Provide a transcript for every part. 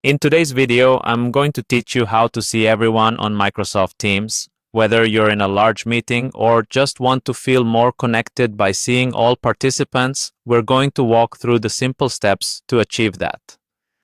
In today's video, I'm going to teach you how to see everyone on Microsoft Teams. Whether you're in a large meeting or just want to feel more connected by seeing all participants, we're going to walk through the simple steps to achieve that.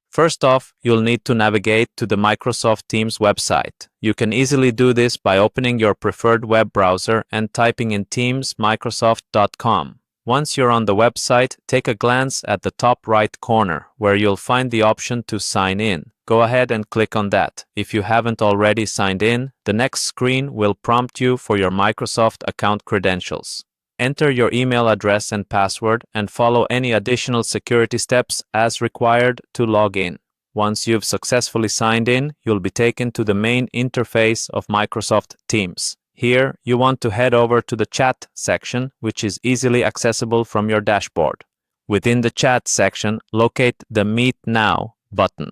First off, you'll need to navigate to the Microsoft Teams website. You can easily do this by opening your preferred web browser and typing in teamsmicrosoft.com. Once you're on the website, take a glance at the top right corner where you'll find the option to sign in. Go ahead and click on that. If you haven't already signed in, the next screen will prompt you for your Microsoft account credentials. Enter your email address and password and follow any additional security steps as required to log in. Once you've successfully signed in, you'll be taken to the main interface of Microsoft Teams. Here, you want to head over to the chat section, which is easily accessible from your dashboard. Within the chat section, locate the Meet Now button.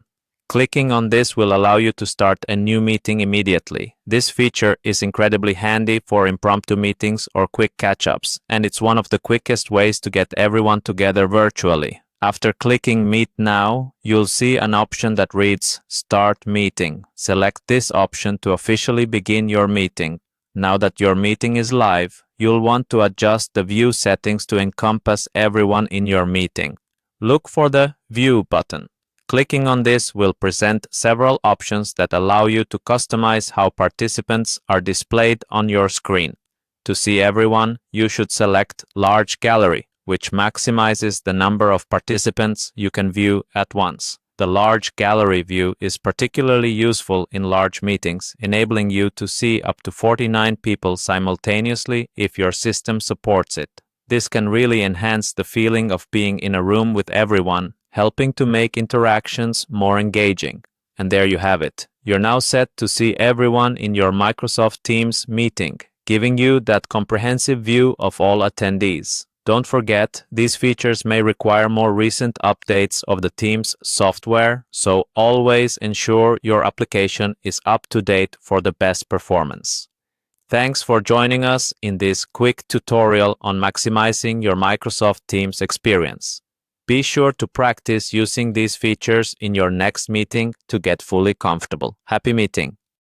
Clicking on this will allow you to start a new meeting immediately. This feature is incredibly handy for impromptu meetings or quick catch-ups, and it's one of the quickest ways to get everyone together virtually. After clicking Meet Now, you'll see an option that reads Start Meeting. Select this option to officially begin your meeting. Now that your meeting is live, you'll want to adjust the view settings to encompass everyone in your meeting. Look for the View button. Clicking on this will present several options that allow you to customize how participants are displayed on your screen. To see everyone, you should select Large Gallery, which maximizes the number of participants you can view at once. The Large Gallery view is particularly useful in large meetings, enabling you to see up to 49 people simultaneously if your system supports it. This can really enhance the feeling of being in a room with everyone, helping to make interactions more engaging. And there you have it. You're now set to see everyone in your Microsoft Teams meeting, giving you that comprehensive view of all attendees. Don't forget, these features may require more recent updates of the Teams software, so always ensure your application is up to date for the best performance. Thanks for joining us in this quick tutorial on maximizing your Microsoft Teams experience. Be sure to practice using these features in your next meeting to get fully comfortable. Happy meeting!